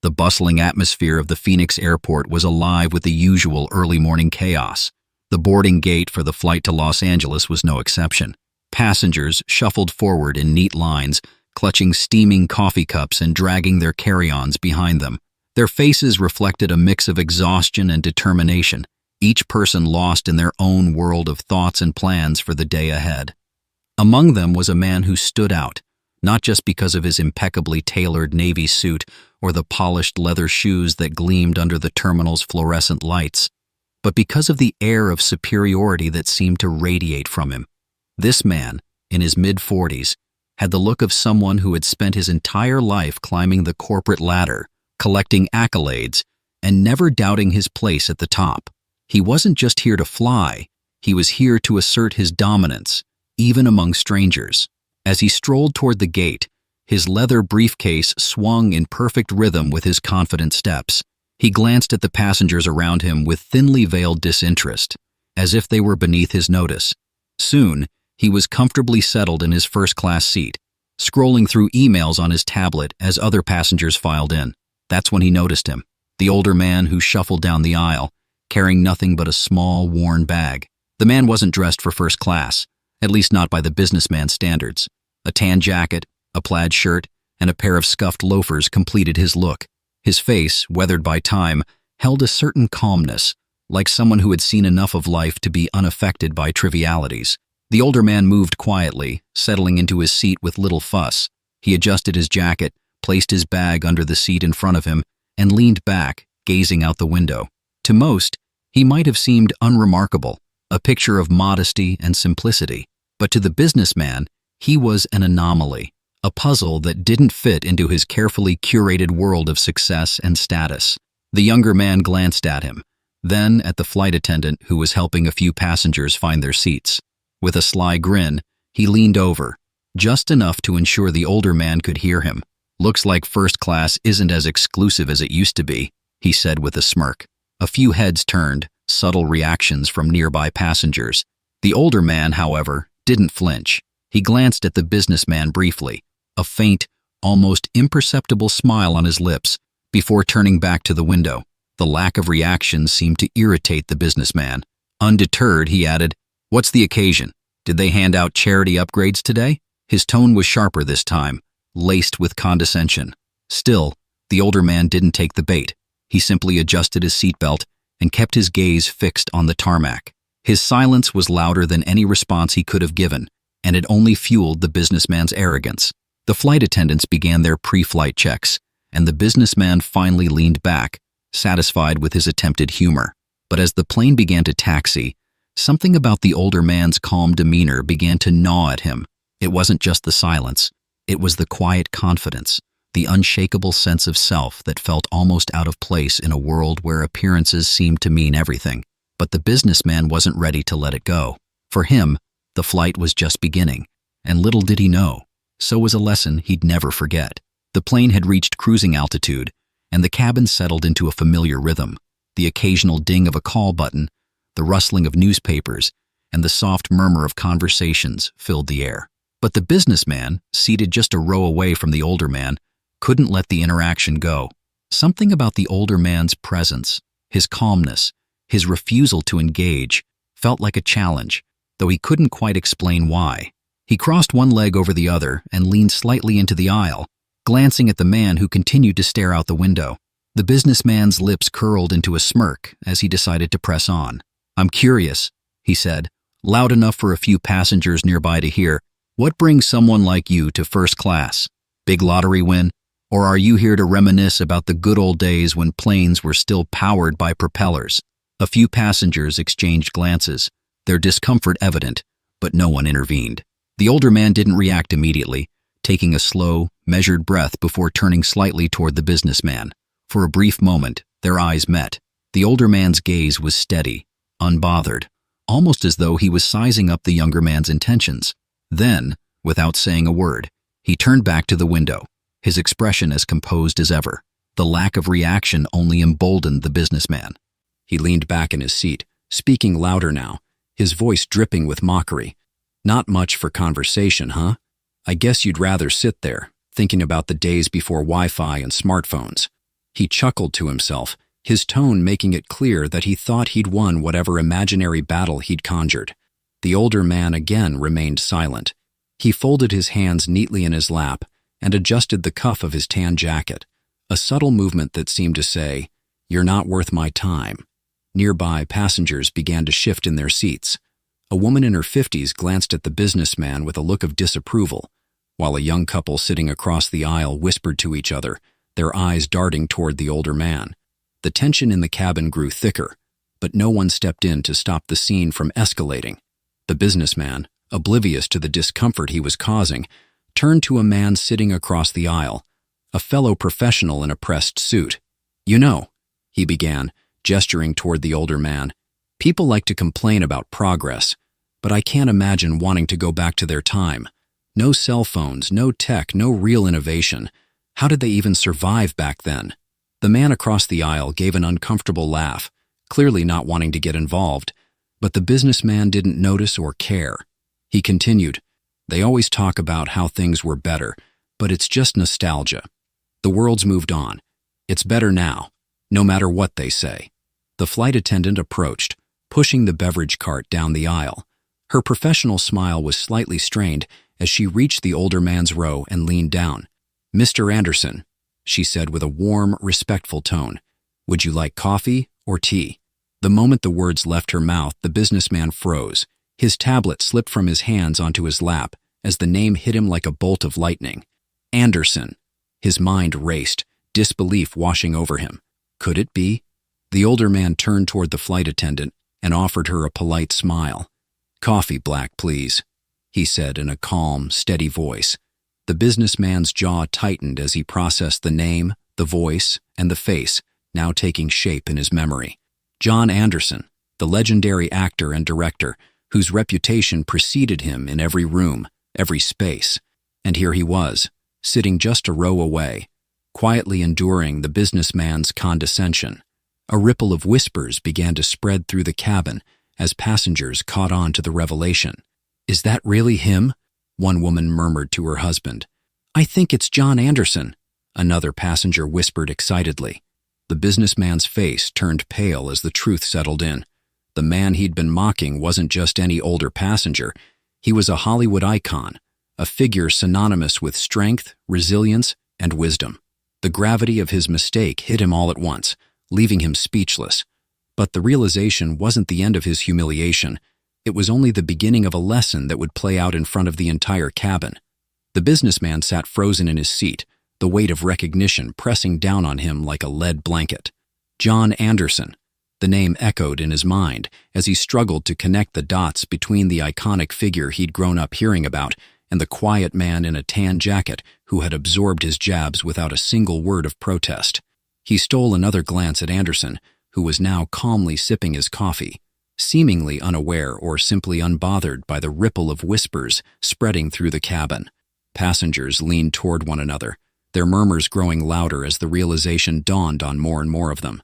The bustling atmosphere of the Phoenix airport was alive with the usual early morning chaos. The boarding gate for the flight to Los Angeles was no exception. Passengers shuffled forward in neat lines, clutching steaming coffee cups and dragging their carry-ons behind them. Their faces reflected a mix of exhaustion and determination, each person lost in their own world of thoughts and plans for the day ahead. Among them was a man who stood out, not just because of his impeccably tailored navy suit or the polished leather shoes that gleamed under the terminal's fluorescent lights, but because of the air of superiority that seemed to radiate from him. This man, in his mid-40s, had the look of someone who had spent his entire life climbing the corporate ladder, collecting accolades, and never doubting his place at the top. He wasn't just here to fly, he was here to assert his dominance, even among strangers. As he strolled toward the gate, his leather briefcase swung in perfect rhythm with his confident steps. He glanced at the passengers around him with thinly veiled disinterest, as if they were beneath his notice. Soon, he was comfortably settled in his first-class seat, scrolling through emails on his tablet as other passengers filed in. That's when he noticed him, the older man who shuffled down the aisle, carrying nothing but a small, worn bag. The man wasn't dressed for first class, at least not by the businessman's standards. A tan jacket, a plaid shirt, and a pair of scuffed loafers completed his look. His face, weathered by time, held a certain calmness, like someone who had seen enough of life to be unaffected by trivialities. The older man moved quietly, settling into his seat with little fuss. He adjusted his jacket, placed his bag under the seat in front of him, and leaned back, gazing out the window. To most, he might have seemed unremarkable, a picture of modesty and simplicity. But to the businessman, he was an anomaly, a puzzle that didn't fit into his carefully curated world of success and status. The younger man glanced at him, then at the flight attendant who was helping a few passengers find their seats. With a sly grin, he leaned over, just enough to ensure the older man could hear him. "Looks like first class isn't as exclusive as it used to be," he said with a smirk. A few heads turned, subtle reactions from nearby passengers. The older man, however, didn't flinch. He glanced at the businessman briefly, a faint, almost imperceptible smile on his lips, before turning back to the window. The lack of reaction seemed to irritate the businessman. Undeterred, he added, "What's the occasion? Did they hand out charity upgrades today?" His tone was sharper this time, laced with condescension. Still, the older man didn't take the bait. He simply adjusted his seatbelt and kept his gaze fixed on the tarmac. His silence was louder than any response he could have given, and it only fueled the businessman's arrogance. The flight attendants began their pre-flight checks, and the businessman finally leaned back, satisfied with his attempted humor. But as the plane began to taxi, something about the older man's calm demeanor began to gnaw at him. It wasn't just the silence. It was the quiet confidence, the unshakable sense of self that felt almost out of place in a world where appearances seemed to mean everything. But the businessman wasn't ready to let it go. For him, the flight was just beginning, and little did he know, so was a lesson he'd never forget. The plane had reached cruising altitude, and the cabin settled into a familiar rhythm. The occasional ding of a call button, the rustling of newspapers, and the soft murmur of conversations filled the air. But the businessman, seated just a row away from the older man, couldn't let the interaction go. Something about the older man's presence, his calmness, his refusal to engage, felt like a challenge, though he couldn't quite explain why. He crossed one leg over the other and leaned slightly into the aisle, glancing at the man who continued to stare out the window. The businessman's lips curled into a smirk as he decided to press on. "I'm curious," he said, loud enough for a few passengers nearby to hear, "what brings someone like you to first class? Big lottery win? Or are you here to reminisce about the good old days when planes were still powered by propellers?" A few passengers exchanged glances, their discomfort evident, but no one intervened. The older man didn't react immediately, taking a slow, measured breath before turning slightly toward the businessman. For a brief moment, their eyes met. The older man's gaze was steady, unbothered, almost as though he was sizing up the younger man's intentions. Then, without saying a word, he turned back to the window, his expression as composed as ever. The lack of reaction only emboldened the businessman. He leaned back in his seat, speaking louder now, his voice dripping with mockery. "Not much for conversation, huh? I guess you'd rather sit there, thinking about the days before Wi-Fi and smartphones. He chuckled to himself, his tone making it clear that he thought he'd won whatever imaginary battle he'd conjured. The older man again remained silent. He folded his hands neatly in his lap and adjusted the cuff of his tan jacket, a subtle movement that seemed to say, "You're not worth my time." Nearby, passengers began to shift in their seats. A woman in her 50s glanced at the businessman with a look of disapproval, while a young couple sitting across the aisle whispered to each other, their eyes darting toward the older man. The tension in the cabin grew thicker, but no one stepped in to stop the scene from escalating. The businessman, oblivious to the discomfort he was causing, turned to a man sitting across the aisle, a fellow professional in a pressed suit. "You know," he began, gesturing toward the older man, "people like to complain about progress, but I can't imagine wanting to go back to their time. No cell phones, no tech, no real innovation. How did they even survive back then?" The man across the aisle gave an uncomfortable laugh, clearly not wanting to get involved, but the businessman didn't notice or care. He continued, "They always talk about how things were better, but it's just nostalgia. The world's moved on. It's better now, no matter what they say." The flight attendant approached, pushing the beverage cart down the aisle. Her professional smile was slightly strained as she reached the older man's row and leaned down. "Mr. Anderson," she said with a warm, respectful tone, "would you like coffee or tea?" The moment the words left her mouth, the businessman froze. His tablet slipped from his hands onto his lap as the name hit him like a bolt of lightning. Anderson. His mind raced, disbelief washing over him. Could it be? The older man turned toward the flight attendant and offered her a polite smile. "Coffee black, please," he said in a calm, steady voice. The businessman's jaw tightened as he processed the name, the voice, and the face, now taking shape in his memory. John Anderson, the legendary actor and director, whose reputation preceded him in every room, every space. And here he was, sitting just a row away, quietly enduring the businessman's condescension. A ripple of whispers began to spread through the cabin as passengers caught on to the revelation. "Is that really him?" one woman murmured to her husband. "I think it's John Anderson," another passenger whispered excitedly. The businessman's face turned pale as the truth settled in. The man he'd been mocking wasn't just any older passenger. He was a Hollywood icon, a figure synonymous with strength, resilience, and wisdom. The gravity of his mistake hit him all at once, leaving him speechless. But the realization wasn't the end of his humiliation. It was only the beginning of a lesson that would play out in front of the entire cabin. The businessman sat frozen in his seat, the weight of recognition pressing down on him like a lead blanket. John Anderson. The name echoed in his mind as he struggled to connect the dots between the iconic figure he'd grown up hearing about and the quiet man in a tan jacket who had absorbed his jabs without a single word of protest. He stole another glance at Anderson, who was now calmly sipping his coffee, seemingly unaware or simply unbothered by the ripple of whispers spreading through the cabin. Passengers leaned toward one another, their murmurs growing louder as the realization dawned on more and more of them.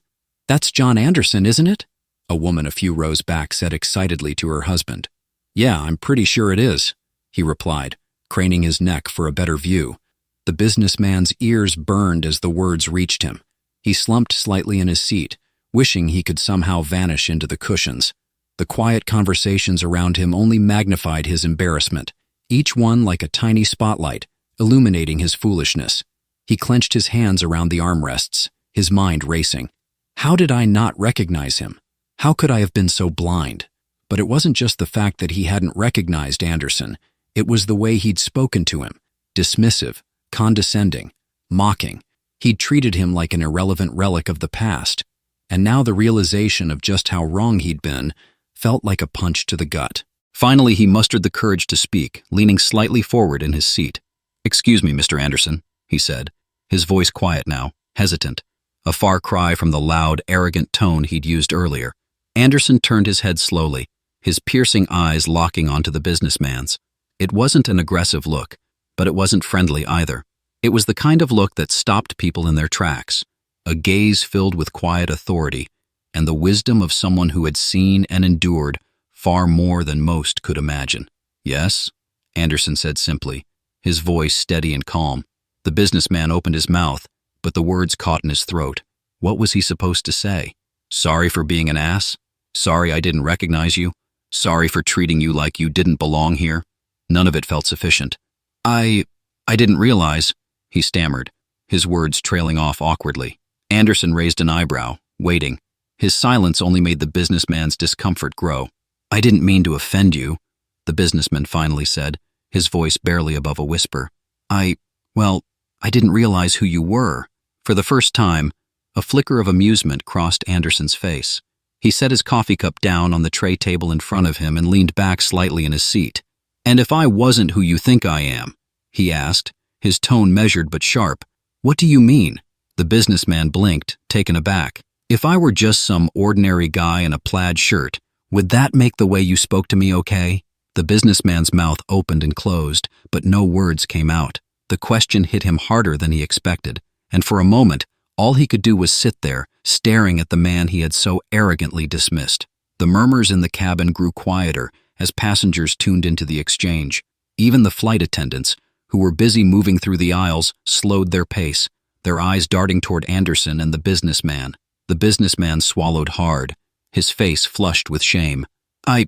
"That's John Anderson, isn't it?" a woman a few rows back said excitedly to her husband. "Yeah, I'm pretty sure it is," he replied, craning his neck for a better view. The businessman's ears burned as the words reached him. He slumped slightly in his seat, wishing he could somehow vanish into the cushions. The quiet conversations around him only magnified his embarrassment, each one like a tiny spotlight, illuminating his foolishness. He clenched his hands around the armrests, his mind racing. How did I not recognize him? How could I have been so blind? But it wasn't just the fact that he hadn't recognized Anderson. It was the way he'd spoken to him, dismissive, condescending, mocking. He'd treated him like an irrelevant relic of the past. And now the realization of just how wrong he'd been felt like a punch to the gut. Finally, he mustered the courage to speak, leaning slightly forward in his seat. "Excuse me, Mr. Anderson," he said, his voice quiet now, hesitant, a far cry from the loud, arrogant tone he'd used earlier. Anderson turned his head slowly, his piercing eyes locking onto the businessman's. It wasn't an aggressive look, but it wasn't friendly either. It was the kind of look that stopped people in their tracks, a gaze filled with quiet authority and the wisdom of someone who had seen and endured far more than most could imagine. "Yes?" Anderson said simply, his voice steady and calm. The businessman opened his mouth, but the words caught in his throat. What was he supposed to say? Sorry for being an ass? Sorry I didn't recognize you? Sorry for treating you like you didn't belong here? None of it felt sufficient. I didn't realize, he stammered, his words trailing off awkwardly. Anderson raised an eyebrow, waiting. His silence only made the businessman's discomfort grow. I didn't mean to offend you, the businessman finally said, his voice barely above a whisper. I didn't realize who you were. For the first time, a flicker of amusement crossed Anderson's face. He set his coffee cup down on the tray table in front of him and leaned back slightly in his seat. And if I wasn't who you think I am? He asked, his tone measured but sharp. What do you mean? The businessman blinked, taken aback. If I were just some ordinary guy in a plaid shirt, would that make the way you spoke to me okay? The businessman's mouth opened and closed, but no words came out. The question hit him harder than he expected, and for a moment, all he could do was sit there, staring at the man he had so arrogantly dismissed. The murmurs in the cabin grew quieter as passengers tuned into the exchange. Even the flight attendants, who were busy moving through the aisles, slowed their pace, their eyes darting toward Anderson and the businessman. The businessman swallowed hard, his face flushed with shame. I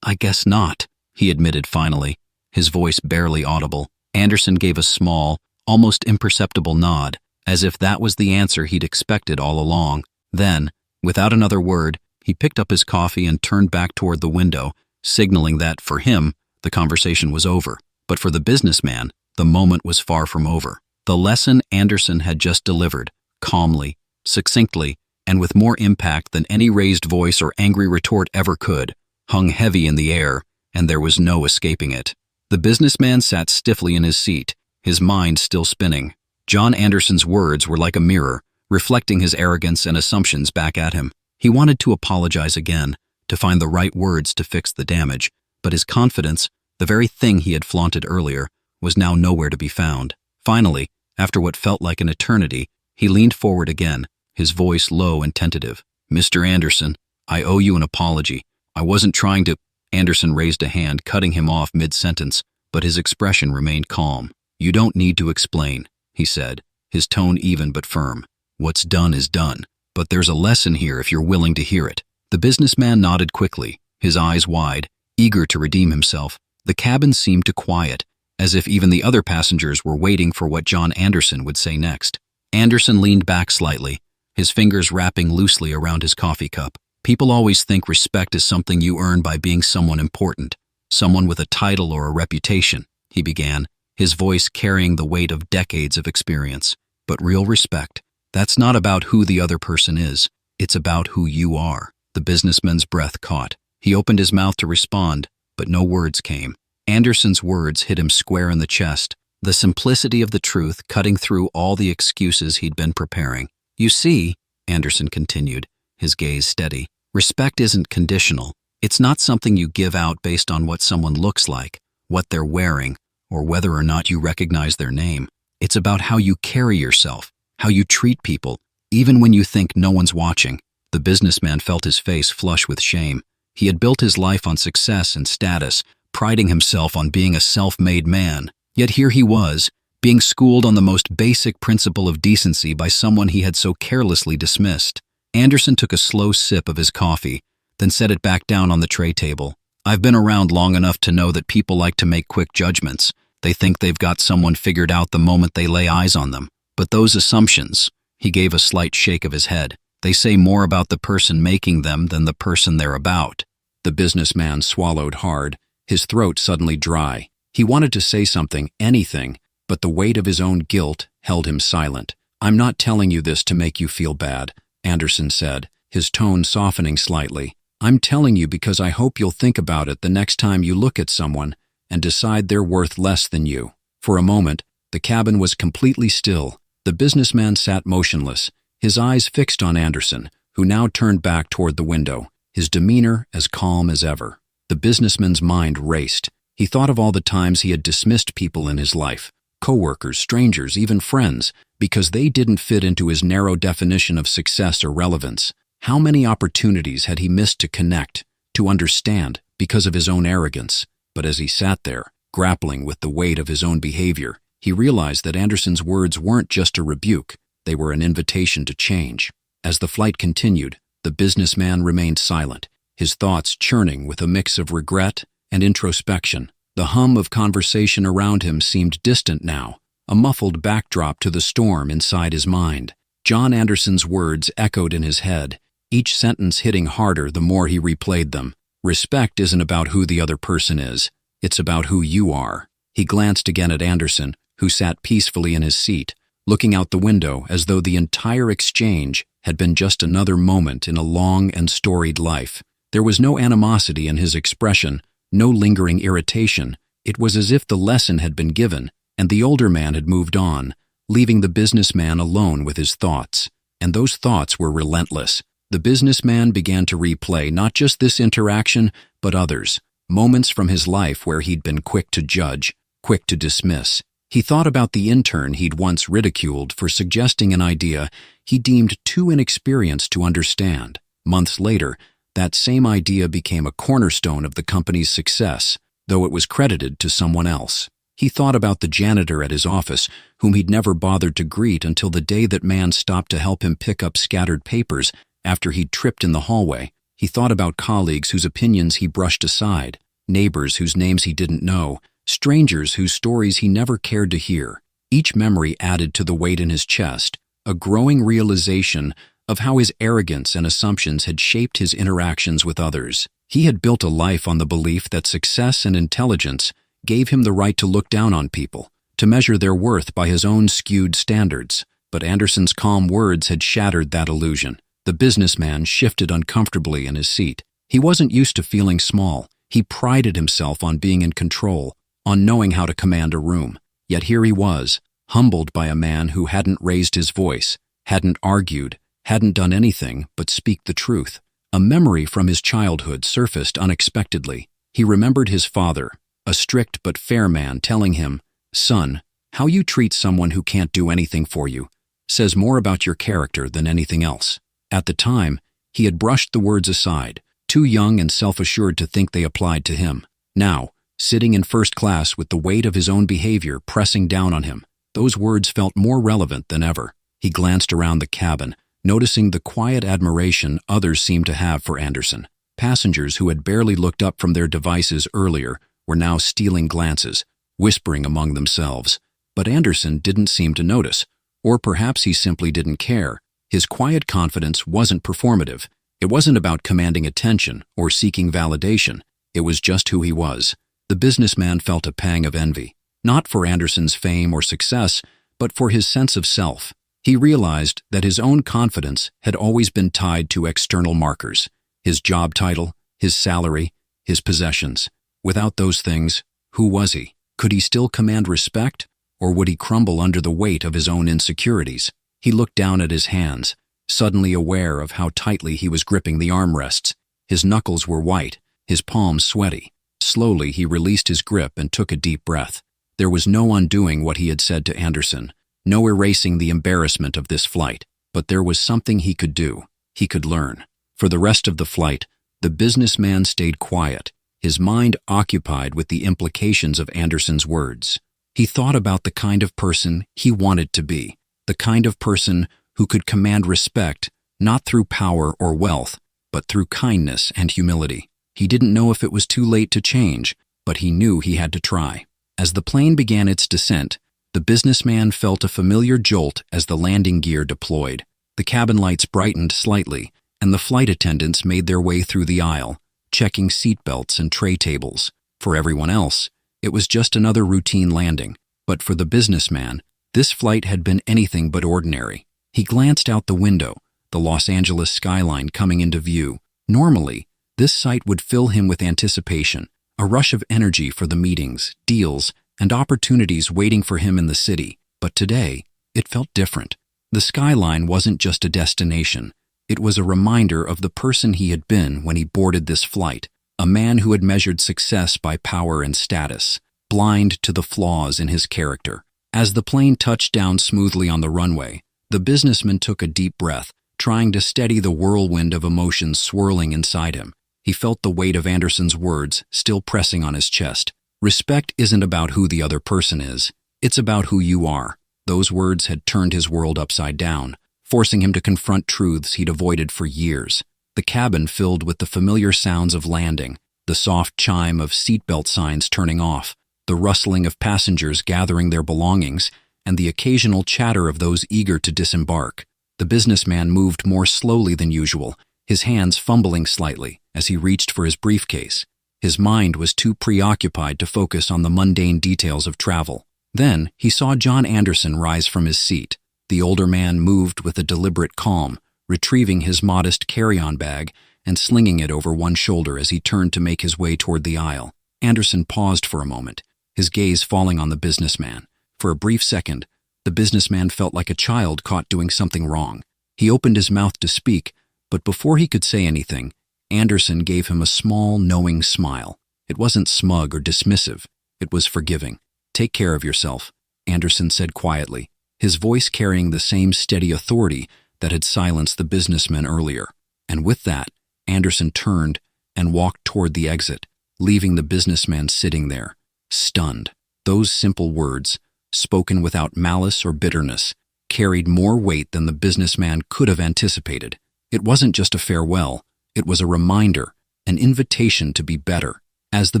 guess not, he admitted finally, his voice barely audible. Anderson gave a small, almost imperceptible nod, as if that was the answer he'd expected all along. Then, without another word, he picked up his coffee and turned back toward the window, signaling that, for him, the conversation was over. But for the businessman, the moment was far from over. The lesson Anderson had just delivered, calmly, succinctly, and with more impact than any raised voice or angry retort ever could, hung heavy in the air, and there was no escaping it. The businessman sat stiffly in his seat, his mind still spinning. John Anderson's words were like a mirror, reflecting his arrogance and assumptions back at him. He wanted to apologize again, to find the right words to fix the damage, but his confidence, the very thing he had flaunted earlier, was now nowhere to be found. Finally, after what felt like an eternity, he leaned forward again, his voice low and tentative. Mr. Anderson, I owe you an apology. I wasn't trying to... Anderson raised a hand, cutting him off mid-sentence, but his expression remained calm. You don't need to explain, he said, his tone even but firm. What's done is done, but there's a lesson here if you're willing to hear it. The businessman nodded quickly, his eyes wide, eager to redeem himself. The cabin seemed to quiet, as if even the other passengers were waiting for what John Anderson would say next. Anderson leaned back slightly, his fingers wrapping loosely around his coffee cup. People always think respect is something you earn by being someone important, someone with a title or a reputation, he began, his voice carrying the weight of decades of experience. But real respect, that's not about who the other person is, it's about who you are. The businessman's breath caught. He opened his mouth to respond, but no words came. Anderson's words hit him square in the chest, the simplicity of the truth cutting through all the excuses he'd been preparing. You see, Anderson continued, his gaze steady, respect isn't conditional. It's not something you give out based on what someone looks like, what they're wearing, or whether or not you recognize their name. It's about how you carry yourself, how you treat people, even when you think no one's watching. The businessman felt his face flush with shame. He had built his life on success and status, priding himself on being a self-made man. Yet here he was, being schooled on the most basic principle of decency by someone he had so carelessly dismissed. Anderson took a slow sip of his coffee, then set it back down on the tray table. I've been around long enough to know that people like to make quick judgments. They think they've got someone figured out the moment they lay eyes on them. But those assumptions, he gave a slight shake of his head, they say more about the person making them than the person they're about. The businessman swallowed hard, his throat suddenly dry. He wanted to say something, anything, but the weight of his own guilt held him silent. I'm not telling you this to make you feel bad, Anderson said, his tone softening slightly. I'm telling you because I hope you'll think about it the next time you look at someone and decide they're worth less than you. For a moment, the cabin was completely still. The businessman sat motionless, his eyes fixed on Anderson, who now turned back toward the window, his demeanor as calm as ever. The businessman's mind raced. He thought of all the times he had dismissed people in his life, coworkers, strangers, even friends, because they didn't fit into his narrow definition of success or relevance. How many opportunities had he missed to connect, to understand, because of his own arrogance? But as he sat there, grappling with the weight of his own behavior, he realized that Anderson's words weren't just a rebuke. They were an invitation to change. As the flight continued, the businessman remained silent, his thoughts churning with a mix of regret and introspection. The hum of conversation around him seemed distant now, a muffled backdrop to the storm inside his mind. John Anderson's words echoed in his head, each sentence hitting harder the more he replayed them. Respect isn't about who the other person is, it's about who you are. He glanced again at Anderson, who sat peacefully in his seat, looking out the window as though the entire exchange had been just another moment in a long and storied life. There was no animosity in his expression, no lingering irritation. It was as if the lesson had been given, and the older man had moved on, leaving the businessman alone with his thoughts. And those thoughts were relentless. The businessman began to replay not just this interaction, but others, moments from his life where he'd been quick to judge, quick to dismiss. He thought about the intern he'd once ridiculed for suggesting an idea he deemed too inexperienced to understand. Months later, that same idea became a cornerstone of the company's success, though it was credited to someone else. He thought about the janitor at his office, whom he'd never bothered to greet until the day that man stopped to help him pick up scattered papers after he'd tripped in the hallway. He thought about colleagues whose opinions he brushed aside, neighbors whose names he didn't know, strangers whose stories he never cared to hear. Each memory added to the weight in his chest, a growing realization of how his arrogance and assumptions had shaped his interactions with others. He had built a life on the belief that success and intelligence gave him the right to look down on people, to measure their worth by his own skewed standards. But Anderson's calm words had shattered that illusion. The businessman shifted uncomfortably in his seat. He wasn't used to feeling small. He prided himself on being in control, on knowing how to command a room. Yet here he was, humbled by a man who hadn't raised his voice, hadn't argued, hadn't done anything but speak the truth. A memory from his childhood surfaced unexpectedly. He remembered his father, a strict but fair man, telling him, "Son, how you treat someone who can't do anything for you says more about your character than anything else." At the time, he had brushed the words aside, too young and self-assured to think they applied to him. Now, sitting in first class with the weight of his own behavior pressing down on him, those words felt more relevant than ever. He glanced around the cabin, noticing the quiet admiration others seemed to have for Anderson. Passengers who had barely looked up from their devices earlier were now stealing glances, whispering among themselves. But Anderson didn't seem to notice, or perhaps he simply didn't care. His quiet confidence wasn't performative. It wasn't about commanding attention or seeking validation. It was just who he was. The businessman felt a pang of envy, not for Anderson's fame or success, but for his sense of self. He realized that his own confidence had always been tied to external markers, his job title, his salary, his possessions. Without those things, who was he? Could he still command respect, or would he crumble under the weight of his own insecurities? He looked down at his hands, suddenly aware of how tightly he was gripping the armrests. His knuckles were white, his palms sweaty. Slowly, he released his grip and took a deep breath. There was no undoing what he had said to Anderson, no erasing the embarrassment of this flight, but there was something he could do. He could learn. For the rest of the flight, the businessman stayed quiet, his mind occupied with the implications of Anderson's words. He thought about the kind of person he wanted to be, the kind of person who could command respect not through power or wealth, but through kindness and humility. He didn't know if it was too late to change, but he knew he had to try. As the plane began its descent, the businessman felt a familiar jolt as the landing gear deployed. The cabin lights brightened slightly, and the flight attendants made their way through the aisle, checking seatbelts and tray tables. For everyone else, it was just another routine landing. But for the businessman, this flight had been anything but ordinary. He glanced out the window, the Los Angeles skyline coming into view. Normally, this sight would fill him with anticipation, a rush of energy for the meetings, deals, and opportunities waiting for him in the city. But today, it felt different. The skyline wasn't just a destination. It was a reminder of the person he had been when he boarded this flight, a man who had measured success by power and status, blind to the flaws in his character. As the plane touched down smoothly on the runway, the businessman took a deep breath, trying to steady the whirlwind of emotions swirling inside him. He felt the weight of Anderson's words still pressing on his chest. Respect isn't about who the other person is. It's about who you are. Those words had turned his world upside down, forcing him to confront truths he'd avoided for years. The cabin filled with the familiar sounds of landing, the soft chime of seatbelt signs turning off, the rustling of passengers gathering their belongings, and the occasional chatter of those eager to disembark. The businessman moved more slowly than usual, his hands fumbling slightly as he reached for his briefcase. His mind was too preoccupied to focus on the mundane details of travel. Then he saw John Anderson rise from his seat. The older man moved with a deliberate calm, retrieving his modest carry-on bag and slinging it over one shoulder as he turned to make his way toward the aisle. Anderson paused for a moment, his gaze falling on the businessman. For a brief second, the businessman felt like a child caught doing something wrong. He opened his mouth to speak, but before he could say anything, Anderson gave him a small, knowing smile. It wasn't smug or dismissive. It was forgiving. "Take care of yourself," Anderson said quietly, his voice carrying the same steady authority that had silenced the businessman earlier. And with that, Anderson turned and walked toward the exit, leaving the businessman sitting there, stunned. Those simple words, spoken without malice or bitterness, carried more weight than the businessman could have anticipated. It wasn't just a farewell, it was a reminder, an invitation to be better. As the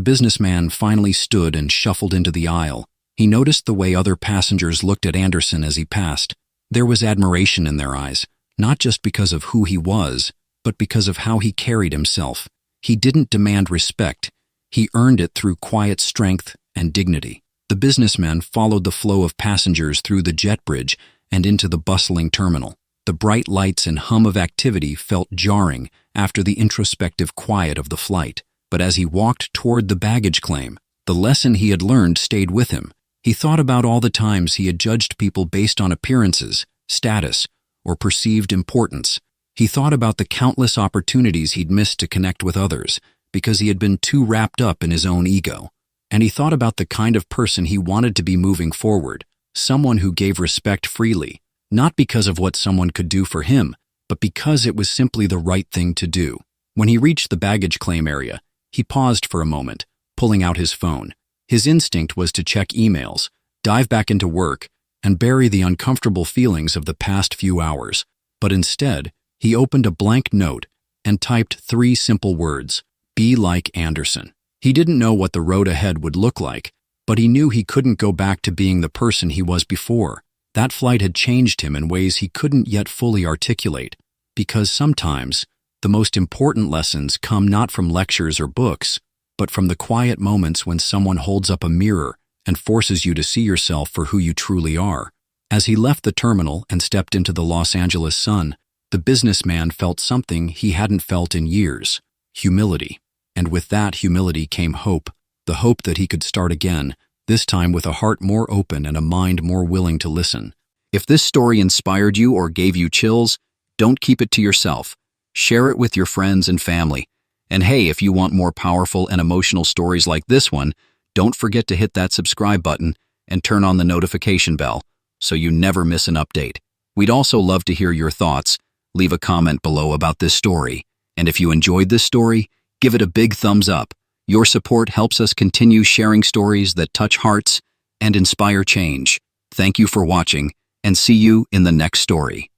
businessman finally stood and shuffled into the aisle, he noticed the way other passengers looked at Anderson as he passed. There was admiration in their eyes, not just because of who he was, but because of how he carried himself. He didn't demand respect. He earned it through quiet strength and dignity. The businessman followed the flow of passengers through the jet bridge and into the bustling terminal. The bright lights and hum of activity felt jarring after the introspective quiet of the flight. But as he walked toward the baggage claim, the lesson he had learned stayed with him. He thought about all the times he had judged people based on appearances, status, or perceived importance. He thought about the countless opportunities he'd missed to connect with others because he had been too wrapped up in his own ego. And he thought about the kind of person he wanted to be moving forward, someone who gave respect freely, not because of what someone could do for him, but because it was simply the right thing to do. When he reached the baggage claim area, he paused for a moment, pulling out his phone. His instinct was to check emails, dive back into work, and bury the uncomfortable feelings of the past few hours. But instead, he opened a blank note and typed 3 simple words: "Be like Anderson." He didn't know what the road ahead would look like, but he knew he couldn't go back to being the person he was before. That flight had changed him in ways he couldn't yet fully articulate, because sometimes the most important lessons come not from lectures or books, but from the quiet moments when someone holds up a mirror and forces you to see yourself for who you truly are. As he left the terminal and stepped into the Los Angeles sun, the businessman felt something he hadn't felt in years: humility. And with that humility came hope, the hope that he could start again, this time with a heart more open and a mind more willing to listen. If this story inspired you or gave you chills, don't keep it to yourself. Share it with your friends and family. And hey, if you want more powerful and emotional stories like this one, don't forget to hit that subscribe button and turn on the notification bell so you never miss an update. We'd also love to hear your thoughts. Leave a comment below about this story. And if you enjoyed this story, give it a big thumbs up. Your support helps us continue sharing stories that touch hearts and inspire change. Thank you for watching, and see you in the next story.